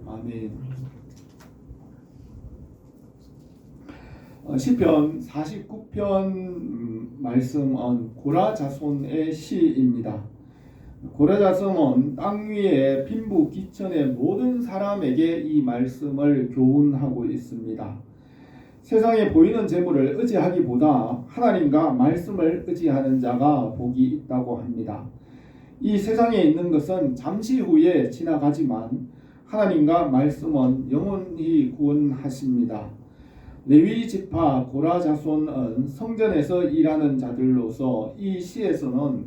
아멘. 시편 49편 말씀은 고라 자손의 시입니다. 고라 자손은 땅 위에 빈부 기천의 모든 사람에게 이 말씀을 교훈하고 있습니다. 세상에 보이는 재물을 의지하기보다 하나님과 말씀을 의지하는 자가 복이 있다고 합니다. 이 세상에 있는 것은 잠시 후에 지나가지만 하나님과 말씀은 영원히 구원하십니다. 레위 지파 고라 자손은 성전에서 일하는 자들로서 이 시에서는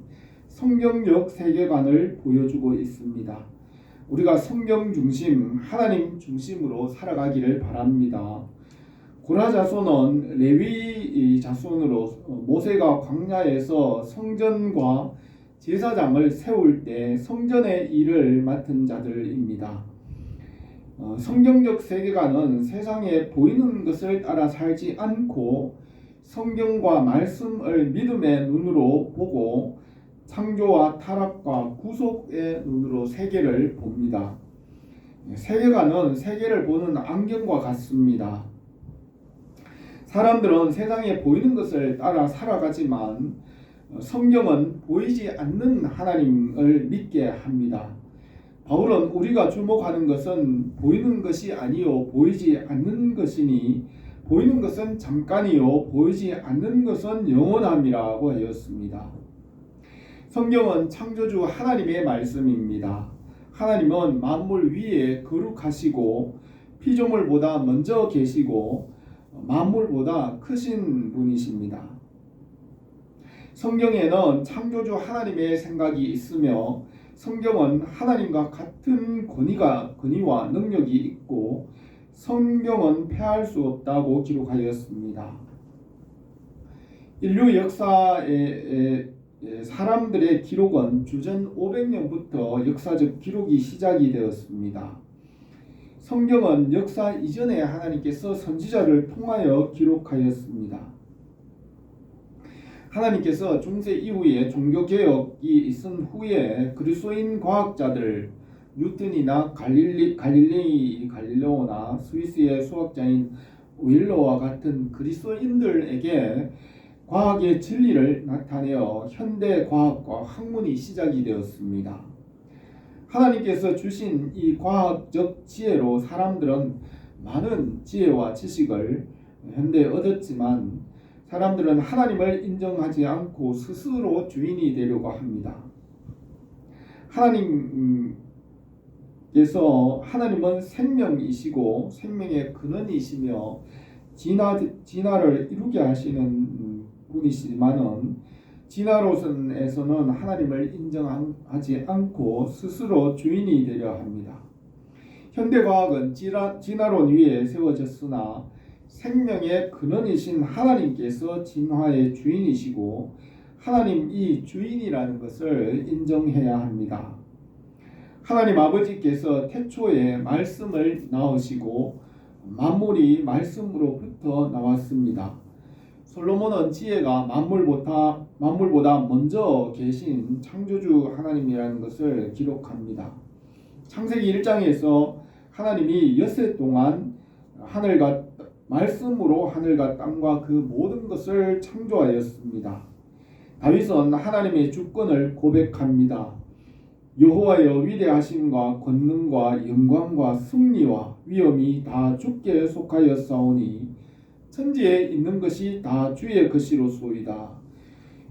성경적 세계관을 보여주고 있습니다. 우리가 성경 중심, 하나님 중심으로 살아가기를 바랍니다. 고라 자손은 레위 자손으로 모세가 광야에서 성전과 제사장을 세울 때 성전의 일을 맡은 자들입니다. 성경적 세계관은 세상에 보이는 것을 따라 살지 않고 성경과 말씀을 믿음의 눈으로 보고 창조와 타락과 구속의 눈으로 세계를 봅니다. 세계관은 세계를 보는 안경과 같습니다. 사람들은 세상에 보이는 것을 따라 살아가지만 성경은 보이지 않는 하나님을 믿게 합니다. 바울은 우리가 주목하는 것은 보이는 것이 아니요 보이지 않는 것이니 보이는 것은 잠깐이요 보이지 않는 것은 영원함이라고 하였습니다. 성경은 창조주 하나님의 말씀입니다. 하나님은 만물 위에 거룩하시고 피조물보다 먼저 계시고 만물보다 크신 분이십니다. 성경에는 창조주 하나님의 생각이 있으며 성경은 하나님과 같은 권위와 능력이 있고 성경은 폐할 수 없다고 기록하였습니다. 인류 역사의 사람들의 기록은 주전 500년부터 역사적 기록이 시작이 되었습니다. 성경은 역사 이전에 하나님께서 선지자를 통하여 기록하였습니다. 하나님께서 중세 이후에 종교개혁이 있은 후에 그리스도인 과학자들 뉴턴이나 갈릴레오나 스위스의 수학자인 윌러와 같은 그리스도인들에게 과학의 진리를 나타내어 현대 과학과 학문이 시작이 되었습니다. 하나님께서 주신 이 과학적 지혜로 사람들은 많은 지혜와 지식을 현대에 얻었지만 사람들은 하나님을 인정하지 않고 스스로 주인이 되려고 합니다. 하나님은 생명이시고 생명의 근원이시며 진화를 이루게 하시는 분이시지만은 진화론에서는 하나님을 인정하지 않고 스스로 주인이 되려 합니다. 현대과학은 진화론 위에 세워졌으나 생명의 근원이신 하나님께서 진화의 주인이시고 하나님 이 주인이라는 것을 인정해야 합니다. 하나님 아버지께서 태초에 말씀을 낳으시고 만물이 말씀으로부터 나왔습니다. 솔로몬은 지혜가 만물보다 먼저 계신 창조주 하나님이라는 것을 기록합니다. 창세기 1장에서 하나님이 엿새 동안 말씀으로 하늘과 땅과 그 모든 것을 창조하였습니다. 다윗은 하나님의 주권을 고백합니다. 여호와여 위대하심과 권능과 영광과 승리와 위엄이 다 주께 속하였사오니 천지에 있는 것이 다 주의 것이로소이다.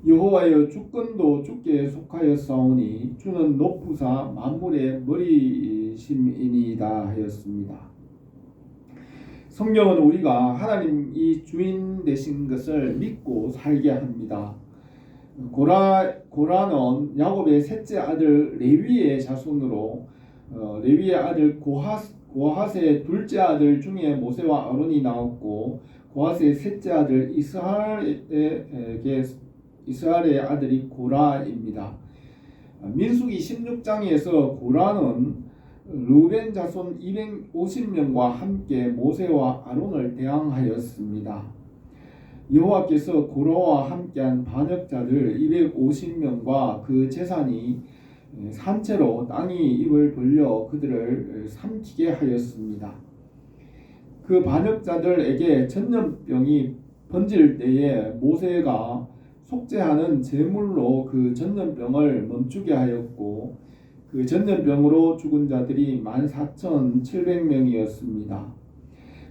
여호와여 주권도 주께 속하였사오니 주는 높으사 만물의 머리심이니이다 하였습니다. 성경은 우리가 하나님이 주인 되신 것을 믿고 살게 합니다. 고라는 야곱의 셋째 아들 레위의 자손으로 레위의 아들 고핫의 둘째 아들 중에 모세와 아론이 나왔고 고핫의 셋째 아들 이스라엘의 아들이 고라입니다. 민수기 16장에서 고라는 르우벤 자손 250명과 함께 모세와 아론을 대항하였습니다. 여호와께서 고라와 함께한 반역자들 250명과 그 재산이 산채로 땅이 입을 벌려 그들을 삼키게 하였습니다. 그 반역자들에게 전염병이 번질 때에 모세가 속죄하는 제물로 그 전염병을 멈추게 하였고 그 전염병으로 죽은 자들이 14,700명이었습니다.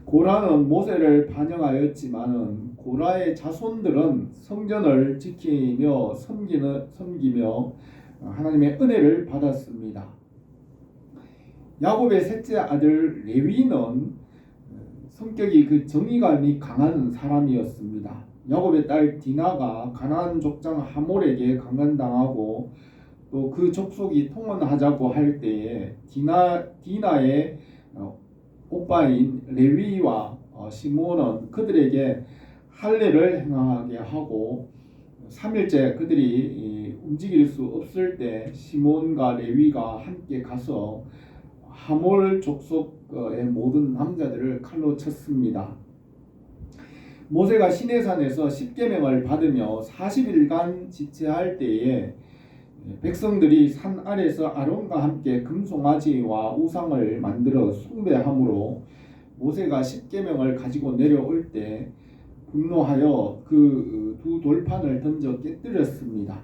고라는 모세를 반영하였지만은 고라의 자손들은 성전을 지키며 섬기며 하나님의 은혜를 받았습니다. 야곱의 셋째 아들 레위는 성격이 그 정의감이 강한 사람이었습니다. 야곱의 딸 디나가 가나안 족장 하몰에게 강간당하고 또 그 족속이 통혼하자고 할 때에 디나의 오빠인 레위와 시몬은 그들에게 할례를 행하게 하고 3일째 그들이 움직일 수 없을 때 시몬과 레위가 함께 가서 하몰 족속의 모든 남자들을 칼로 쳤습니다. 모세가 시내산에서 십계명을 받으며 40일간 지체할 때에 백성들이 산 아래서 아론과 함께 금송아지와 우상을 만들어 숭배함으로 모세가 십계명을 가지고 내려올 때 분노하여 그 두 돌판을 던져 깨뜨렸습니다.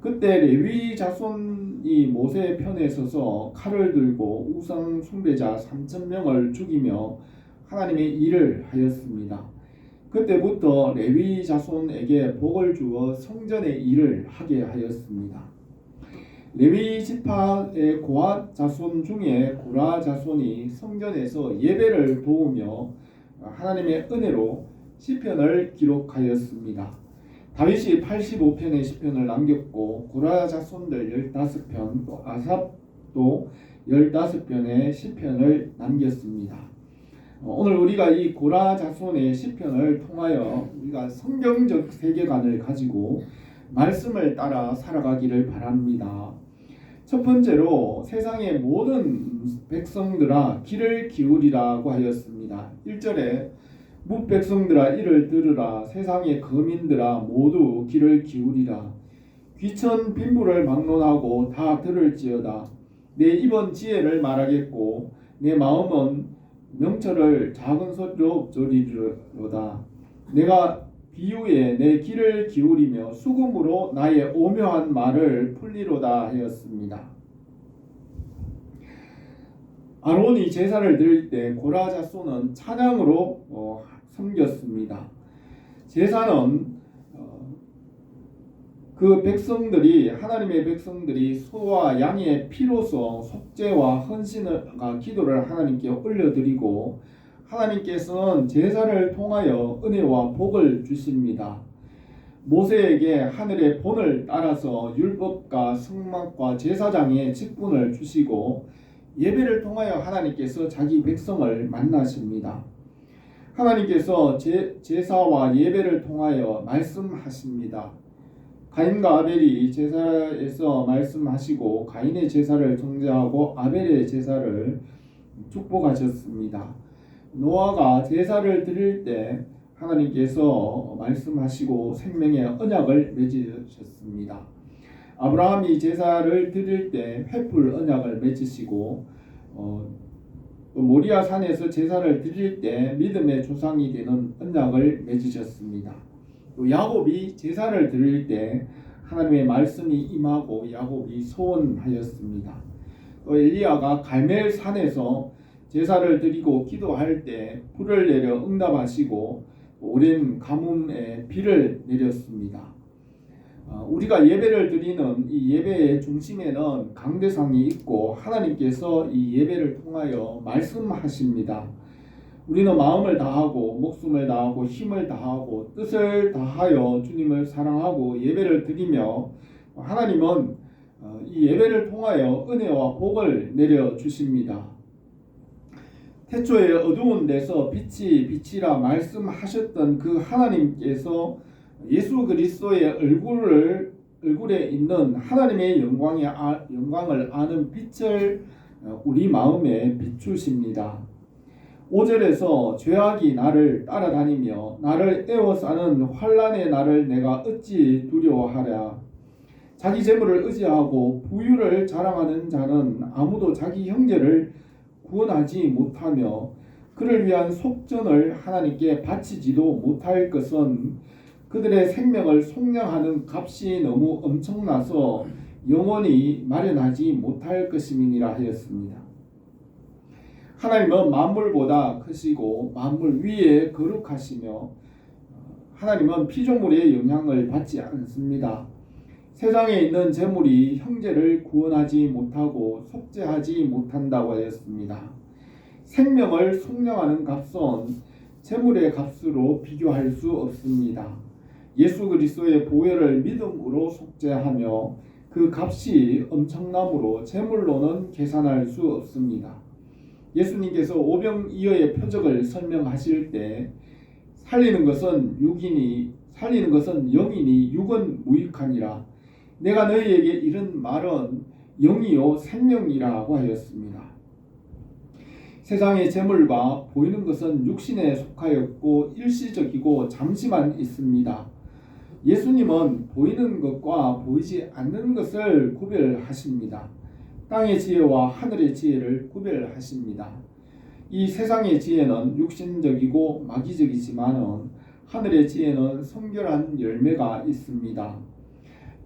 그때 레위 자손이 모세의 편에 서서 칼을 들고 우상 숭배자 3,000명을 죽이며 하나님의 일을 하였습니다. 그때부터 레위 자손에게 복을 주어 성전의 일을 하게 하였습니다. 레위 지파의 고핫 자손 중에 고라 자손이 성전에서 예배를 도우며 하나님의 은혜로 시편을 기록하였습니다. 다윗이 85편의 시편을 남겼고 고라 자손들 15편 또 아삽도 15편의 시편을 남겼습니다. 오늘 우리가 이 고라 자손의 시편을 통하여 우리가 성경적 세계관을 가지고 말씀을 따라 살아가기를 바랍니다. 첫 번째로 세상의 모든 백성들아 귀를 기울이라고 하였습니다. 1절에 뭇백성들아 이를 들으라 세상의 거민들아 모두 귀를 기울이라 귀천 빈부를 막론하고 다 들을지어다 내 입은 지혜를 말하겠고 내 마음은 명철을 작은 소리로 읊조리리로다 내가 비유에 내 귀를 기울이며 수금으로 나의 오묘한 말을 풀리로다 하였습니다. 아론이 제사를 드릴 때 고라 자손은 찬양으로 섬겼습니다. 제사는 그 백성들이 하나님의 백성들이 소와 양의 피로서 속죄와 헌신과 기도를 하나님께 올려드리고 하나님께서는 제사를 통하여 은혜와 복을 주십니다. 모세에게 하늘의 본을 따라서 율법과 성막과 제사장의 직분을 주시고 예배를 통하여 하나님께서 자기 백성을 만나십니다. 하나님께서 제사와 예배를 통하여 말씀하십니다. 가인과 아벨이 제사에서 말씀하시고 가인의 제사를 정죄하고 아벨의 제사를 축복하셨습니다. 노아가 제사를 드릴 때 하나님께서 말씀하시고 생명의 언약을 맺으셨습니다. 아브라함이 제사를 드릴 때 횃불 언약을 맺으시고 모리아 산에서 제사를 드릴 때 믿음의 조상이 되는 언약을 맺으셨습니다. 또 야곱이 제사를 드릴 때 하나님의 말씀이 임하고 야곱이 소원하였습니다. 또 엘리야가 갈멜 산에서 제사를 드리고 기도할 때 불을 내려 응답하시고 오랜 가뭄에 비를 내렸습니다. 우리가 예배를 드리는 이 예배의 중심에는 강대상이 있고 하나님께서 이 예배를 통하여 말씀하십니다. 우리는 마음을 다하고 목숨을 다하고 힘을 다하고 뜻을 다하여 주님을 사랑하고 예배를 드리며 하나님은 이 예배를 통하여 은혜와 복을 내려주십니다. 태초에 어두운 데서 빛이라 말씀하셨던 그 하나님께서 예수 그리스도의 얼굴에 있는 하나님의 영광을 아는 빛을 우리 마음에 비추십니다. 5절에서 죄악이 나를 따라다니며 나를 에워싸는 환난의 날을 내가 어찌 두려워하랴. 자기 재물을 의지하고 부유를 자랑하는 자는 아무도 자기 형제를 구원하지 못하며 그를 위한 속전을 하나님께 바치지도 못할 것은 그들의 생명을 속량하는 값이 너무 엄청나서 영원히 마련하지 못할 것임이니라 하였습니다. 하나님은 만물보다 크시고 만물 위에 거룩하시며 하나님은 피조물의 영향을 받지 않습니다. 세상에 있는 재물이 형제를 구원하지 못하고 속죄하지 못한다고 하였습니다. 생명을 속량하는 값은 재물의 값으로 비교할 수 없습니다. 예수 그리스도의 보혈을 믿음으로 속죄하며 그 값이 엄청나므로 재물로는 계산할 수 없습니다. 예수님께서 오병이어의 표적을 설명하실 때 살리는 것은 영이니 육은 무익하니라. 내가 너희에게 이른 말은 영이요 생명이라고 하였습니다. 세상의 재물과 보이는 것은 육신에 속하였고 일시적이고 잠시만 있습니다. 예수님은 보이는 것과 보이지 않는 것을 구별하십니다. 땅의 지혜와 하늘의 지혜를 구별하십니다. 이 세상의 지혜는 육신적이고 마귀적이지만 하늘의 지혜는 성결한 열매가 있습니다.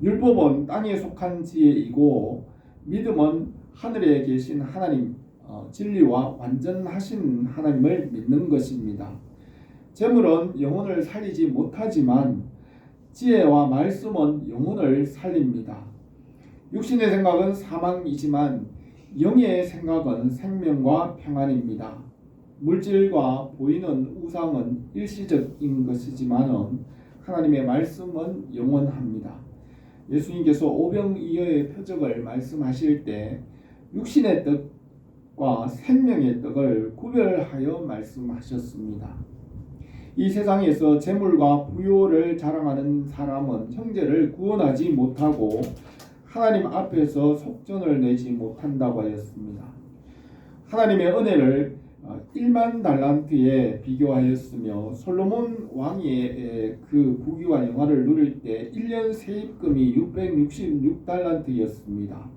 율법은 땅에 속한 지혜이고 믿음은 하늘에 계신 하나님, 진리와 완전하신 하나님을 믿는 것입니다. 재물은 영혼을 살리지 못하지만 지혜와 말씀은 영혼을 살립니다. 육신의 생각은 사망이지만 영의 생각은 생명과 평안입니다. 물질과 보이는 우상은 일시적인 것이지만 하나님의 말씀은 영원합니다. 예수님께서 오병이어의 표적을 말씀하실 때 육신의 떡과 생명의 떡을 구별하여 말씀하셨습니다. 이 세상에서 재물과 부요를 자랑하는 사람은 형제를 구원하지 못하고 하나님 앞에서 속전을 내지 못한다고 하였습니다. 하나님의 은혜를 1만 달란트에 비교하였으며 솔로몬 왕의 그 부귀와 영화를 누릴 때 1년 세입금이 666달란트였습니다.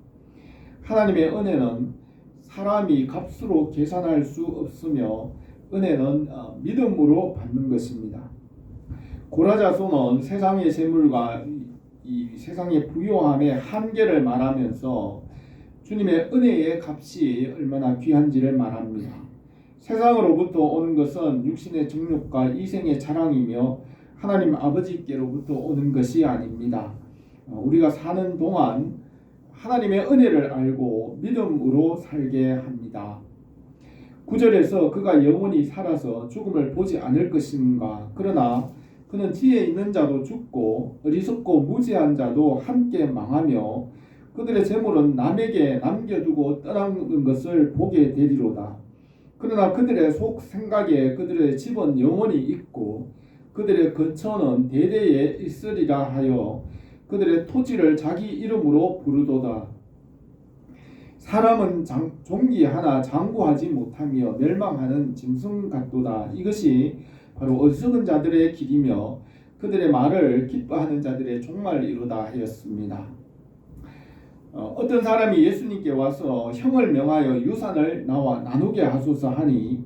하나님의 은혜는 사람이 값으로 계산할 수 없으며 은혜는 믿음으로 받는 것입니다. 고라자손은 세상의 재물과 이 세상의 부요함의 한계를 말하면서 주님의 은혜의 값이 얼마나 귀한지를 말합니다. 세상으로부터 오는 것은 육신의 정욕과 이생의 자랑이며 하나님 아버지께로부터 오는 것이 아닙니다. 우리가 사는 동안 하나님의 은혜를 알고 믿음으로 살게 합니다. 9절에서 그가 영원히 살아서 죽음을 보지 않을 것인가. 그러나 그는 지혜 있는 자도 죽고 어리석고 무지한 자도 함께 망하며 그들의 재물은 남에게 남겨두고 떠나는 것을 보게 되리로다. 그러나 그들의 속 생각에 그들의 집은 영원히 있고 그들의 거처는 대대에 있으리라 하여 그들의 토지를 자기 이름으로 부르도다. 사람은 종기 하나 장구하지 못하며 멸망하는 짐승 같도다. 이것이 바로 어리석은 자들의 길이며 그들의 말을 기뻐하는 자들의 종말이로다 하였습니다. 어떤 사람이 예수님께 와서 형을 명하여 유산을 나와 나누게 하소서 하니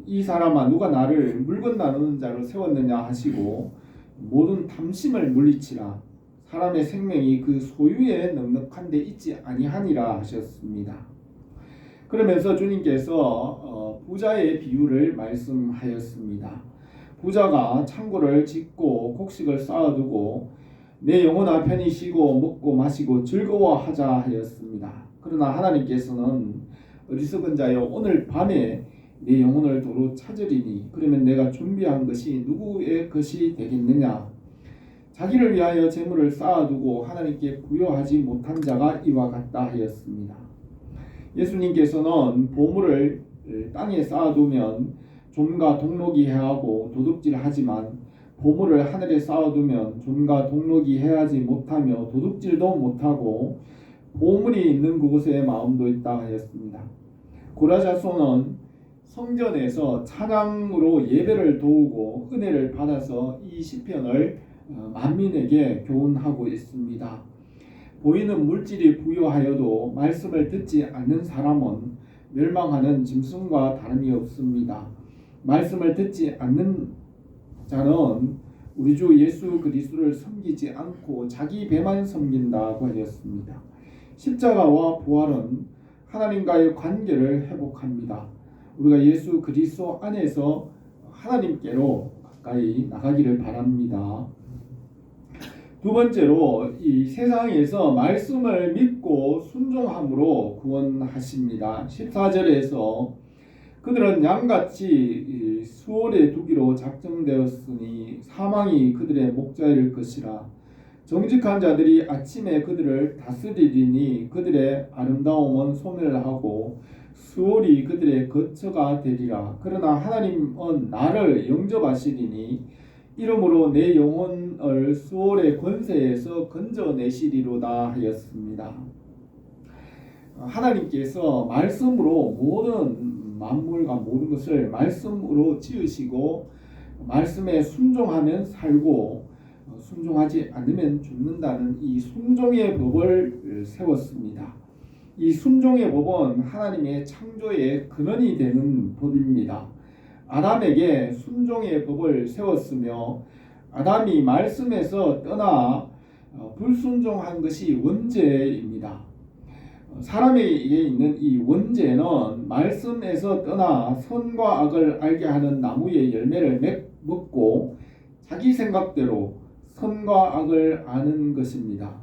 이 사람아 누가 나를 물건 나누는 자로 세웠느냐 하시고 모든 탐심을 물리치라. 사람의 생명이 그 소유에 넉넉한 데 있지 아니하니라 하셨습니다. 그러면서 주님께서 부자의 비유를 말씀하였습니다. 부자가 창고를 짓고 곡식을 쌓아두고 내 영혼아 편히 쉬고 먹고 마시고 즐거워하자 하였습니다. 그러나 하나님께서는 어리석은 자여 오늘 밤에 내 영혼을 도로 찾으리니 그러면 내가 준비한 것이 누구의 것이 되겠느냐. 자기를 위하여 재물을 쌓아두고 하나님께 부여하지 못한 자가 이와 같다 하였습니다. 예수님께서는 보물을 땅에 쌓아두면 좀과 동록이 해하고 도둑질하지만 보물을 하늘에 쌓아두면 좀과 동록이 해하지 못하며 도둑질도 못하고 보물이 있는 그곳에 마음도 있다 하였습니다. 고라자손은 성전에서 찬양으로 예배를 도우고 은혜를 받아서 이 시편을 만민에게 교훈하고 있습니다. 보이는 물질이 부여하여도 말씀을 듣지 않는 사람은 멸망하는 짐승과 다름이 없습니다. 말씀을 듣지 않는 자는 우리 주 예수 그리스도를 섬기지 않고 자기 배만 섬긴다고 하였습니다. 십자가와 부활은 하나님과의 관계를 회복합니다. 우리가 예수 그리스도 안에서 하나님께로 가까이 나가기를 바랍니다. 두 번째로 이 세상에서 말씀을 믿고 순종함으로 구원하십니다. 14절에서 그들은 양같이 수월에 두기로 작정되었으니 사망이 그들의 목자일 것이라. 정직한 자들이 아침에 그들을 다스리리니 그들의 아름다움은 소멸하고 수월이 그들의 거처가 되리라. 그러나 하나님은 나를 영접하시리니 이름으로 내 영혼을 수월의 권세에서 건져내시리로다 하였습니다. 하나님께서 말씀으로 모든 만물과 모든 것을 말씀으로 지으시고 말씀에 순종하면 살고 순종하지 않으면 죽는다는 이 순종의 법을 세웠습니다. 이 순종의 법은 하나님의 창조의 근원이 되는 법입니다. 아담에게 순종의 법을 세웠으며 아담이 말씀에서 떠나 불순종한 것이 원죄입니다. 사람에게 있는 이 원죄는 말씀에서 떠나 선과 악을 알게 하는 나무의 열매를 먹고 자기 생각대로 선과 악을 아는 것입니다.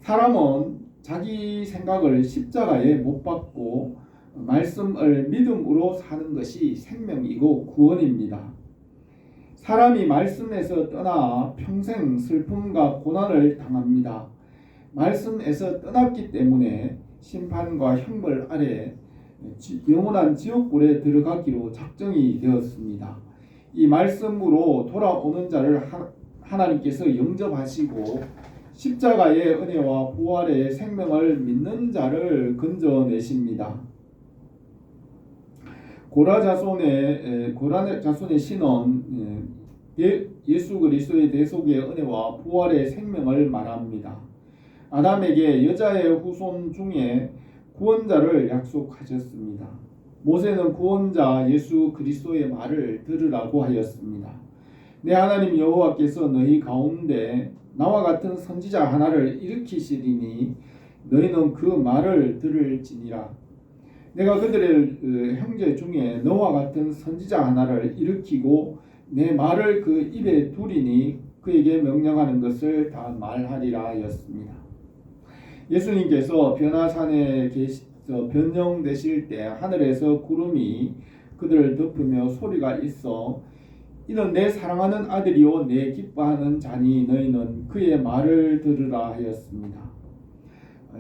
사람은 자기 생각을 십자가에 못 박고 말씀을 믿음으로 사는 것이 생명이고 구원입니다. 사람이 말씀에서 떠나 평생 슬픔과 고난을 당합니다. 말씀에서 떠났기 때문에 심판과 형벌 아래 영원한 지옥불에 들어가기로 작정이 되었습니다. 이 말씀으로 돌아오는 자를 하나님께서 영접하시고 십자가의 은혜와 부활의 생명을 믿는 자를 건져내십니다. 고라 자손의 신은 예수 그리스도의 대속의 은혜와 부활의 생명을 말합니다. 아담에게 여자의 후손 중에 구원자를 약속하셨습니다. 모세는 구원자 예수 그리스도의 말을 들으라고 하였습니다. 내 하나님 여호와께서 너희 가운데 나와 같은 선지자 하나를 일으키시리니 너희는 그 말을 들을지니라. 내가 그들의 형제 중에 너와 같은 선지자 하나를 일으키고 내 말을 그 입에 두리니 그에게 명령하는 것을 다 말하리라 하였습니다. 예수님께서 변화산에 변형되실 때 하늘에서 구름이 그들을 덮으며 소리가 있어 이는 내 사랑하는 아들이요 내 기뻐하는 자니 너희는 그의 말을 들으라 하였습니다.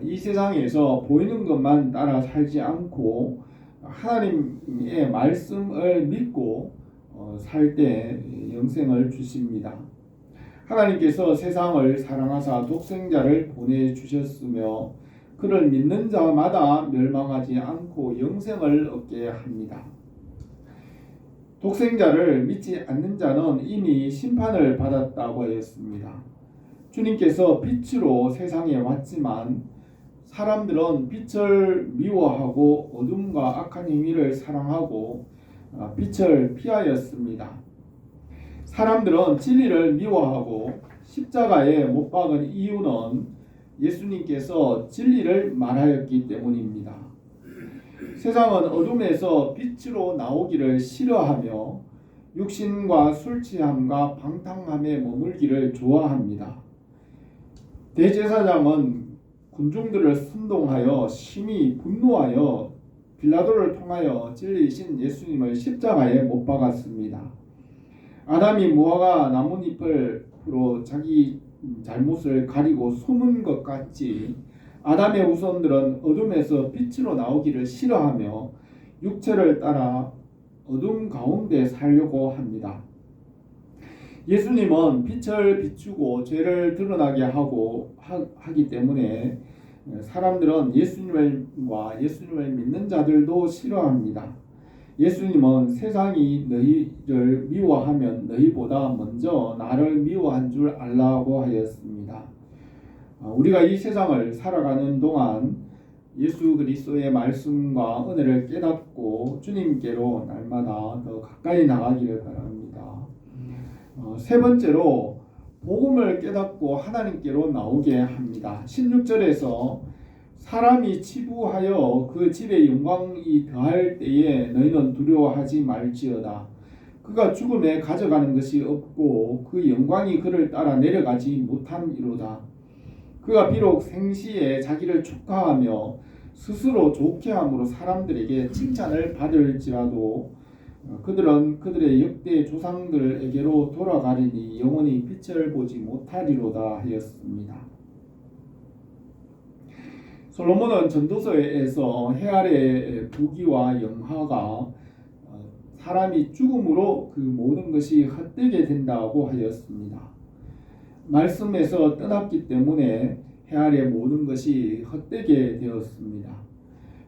이 세상에서 보이는 것만 따라 살지 않고 하나님의 말씀을 믿고 살 때 영생을 주십니다. 하나님께서 세상을 사랑하사 독생자를 보내주셨으며 그를 믿는 자마다 멸망하지 않고 영생을 얻게 합니다. 독생자를 믿지 않는 자는 이미 심판을 받았다고 하였습니다. 주님께서 빛으로 세상에 왔지만 사람들은 빛을 미워하고 어둠과 악한 행위를 사랑하고 빛을 피하였습니다. 사람들은 진리를 미워하고 십자가에 못 박은 이유는 예수님께서 진리를 말하였기 때문입니다. 세상은 어둠에서 빛으로 나오기를 싫어하며 육신과 술 취함과 방탕함에 머물기를 좋아합니다. 대제사장은 군중들을 선동하여 심히 분노하여 빌라도를 통하여 진리이신 예수님을 십자가에 못 박았습니다. 아담이 무화과 나뭇잎으로 자기 잘못을 가리고 숨은 것 같이 아담의 후손들은 어둠에서 빛으로 나오기를 싫어하며 육체를 따라 어둠 가운데 살려고 합니다. 예수님은 빛을 비추고 죄를 드러나게 하기 때문에 사람들은 예수님과 예수님을 믿는 자들도 싫어합니다. 예수님은 세상이 너희를 미워하면 너희보다 먼저 나를 미워한 줄 알라고 하였습니다. 우리가 이 세상을 살아가는 동안 예수 그리스도의 말씀과 은혜를 깨닫고 주님께로 날마다 더 가까이 나가기를 바랍니다. 세 번째로 복음을 깨닫고 하나님께로 나오게 합니다. 16절에서 사람이 치부하여 그 집의 영광이 더할 때에 너희는 두려워하지 말지어다. 그가 죽음에 가져가는 것이 없고 그 영광이 그를 따라 내려가지 못함이로다. 그가 비록 생시에 자기를 축하하며 스스로 좋게 함으로 사람들에게 칭찬을 받을지라도 그들은 그들의 역대 조상들에게로 돌아가리니 영원히 빛을 보지 못하리로다 하였습니다. 솔로몬은 전도서에서 해 아래 부귀와 영화가 사람이 죽음으로 그 모든 것이 헛되게 된다고 하였습니다. 말씀에서 떠났기 때문에 해 아래 모든 것이 헛되게 되었습니다.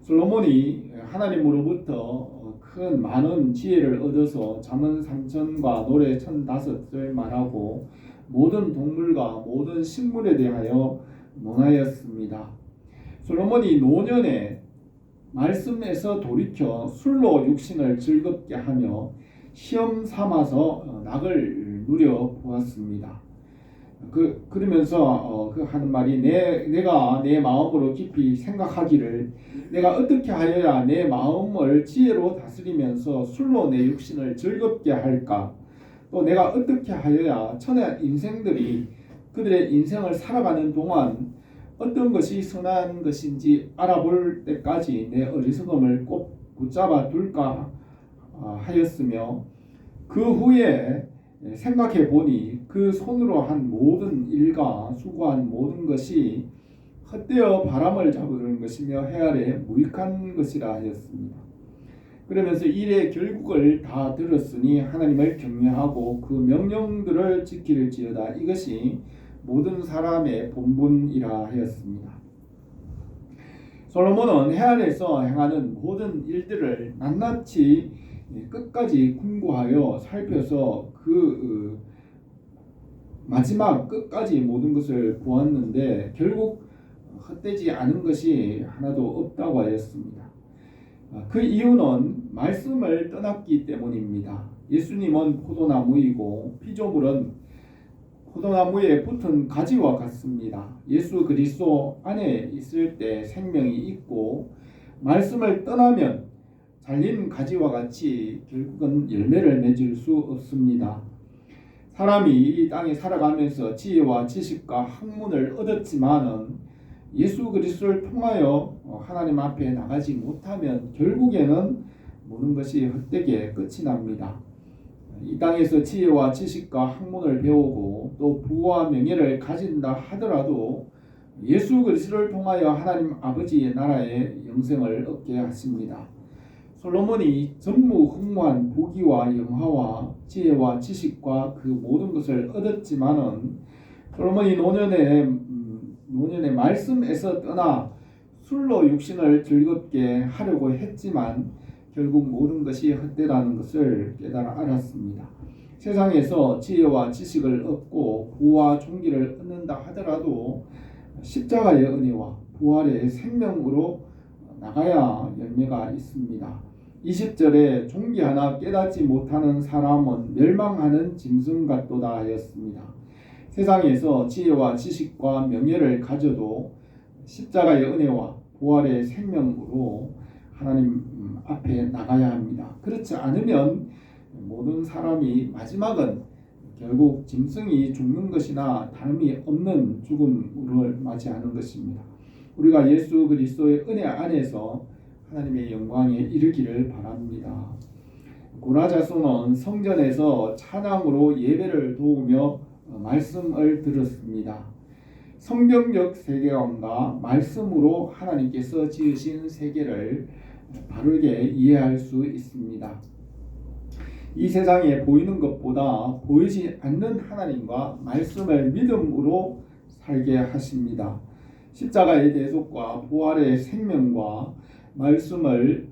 솔로몬이 하나님으로부터 큰 많은 지혜를 얻어서 잠언 3천과 노래 1005을 말하고 모든 동물과 모든 식물에 대하여 논하였습니다. 솔로몬이 노년에 말씀에서 돌이켜 술로 육신을 즐겁게 하며 시험 삼아서 낙을 누려 보았습니다. 그러면서 하는 말이 내가 내 마음으로 깊이 생각하기를 내가 어떻게 하여야 내 마음을 지혜로 다스리면서 술로 내 육신을 즐겁게 할까? 또 내가 어떻게 하여야 천하 인생들이 그들의 인생을 살아가는 동안 어떤 것이 선한 것인지 알아볼 때까지 내 어리석음을 꼭 붙잡아 둘까 하였으며 그 후에 생각해 보니 그 손으로 한 모든 일과 수고한 모든 것이 헛되어 바람을 잡으려는 것이며 해 아래 무익한 것이라 하였습니다. 그러면서 일의 결국을 다 들었으니 하나님을 경외하고 그 명령들을 지킬지어다. 이것이 모든 사람의 본분이라 하였습니다. 솔로몬은 해 아래에서 행하는 모든 일들을 낱낱이 끝까지 궁구하여 살펴서 그 마지막 끝까지 모든 것을 보았는데 결국 헛되지 않은 것이 하나도 없다고 하였습니다. 그 이유는 말씀을 떠났기 때문입니다. 예수님은 포도나무이고 피조물은 포도나무에 붙은 가지와 같습니다. 예수 그리스도 안에 있을 때 생명이 있고 말씀을 떠나면 잘린 가지와 같이 결국은 열매를 맺을 수 없습니다. 사람이 이 땅에 살아가면서 지혜와 지식과 학문을 얻었지만은 예수 그리스도를 통하여 하나님 앞에 나가지 못하면 결국에는 모든 것이 헛되게 끝이 납니다. 이 땅에서 지혜와 지식과 학문을 배우고 또 부와 명예를 가진다 하더라도 예수 그리스도를 통하여 하나님 아버지의 나라의 영생을 얻게 하십니다. 솔로몬이 전무후무한 부귀와 영화와 지혜와 지식과 그 모든 것을 얻었지만은 솔로몬이 노년의 말씀에서 떠나 술로 육신을 즐겁게 하려고 했지만 결국 모든 것이 헛되다는 것을 깨달아 알았습니다. 세상에서 지혜와 지식을 얻고 부와 존귀를 얻는다 하더라도 십자가의 은혜와 부활의 생명으로 나가야 열매가 있습니다. 20절에 종기 하나 깨닫지 못하는 사람은 멸망하는 짐승 같도다 하였습니다. 세상에서 지혜와 지식과 명예를 가져도 십자가의 은혜와 부활의 생명으로 하나님 앞에 나가야 합니다. 그렇지 않으면 모든 사람이 마지막은 결국 짐승이 죽는 것이나 다름이 없는 죽음을 맞이하는 것입니다. 우리가 예수 그리스도의 은혜 안에서 하나님의 영광에 이르기를 바랍니다. 고라자손은 성전에서 찬양으로 예배를 도우며 말씀을 들었습니다. 성경적 세계관과 말씀으로 하나님께서 지으신 세계를 바르게 이해할 수 있습니다. 이 세상에 보이는 것보다 보이지 않는 하나님과 말씀을 믿음으로 살게 하십니다. 십자가의 대속과 부활의 생명과 말씀을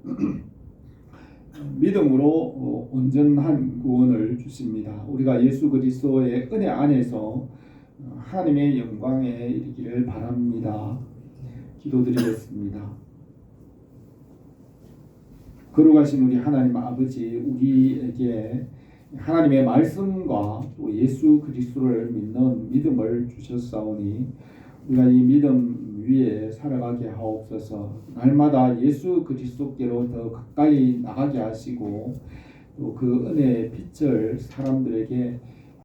믿음으로 온전한 구원을 주십니다. 우리가 예수 그리스도의 은혜 안에서 하나님의 영광에 이르기를 바랍니다. 기도드리겠습니다. 거룩하신 우리 하나님 아버지, 우리에게 하나님의 말씀과 또 예수 그리스도를 믿는 믿음을 주셨사오니 우리가 이 믿음 위에 살아가게 하옵소서. 날마다 예수 그리스도께로 더 가까이 나가게 하시고 또 그 은혜의 빛을 사람들에게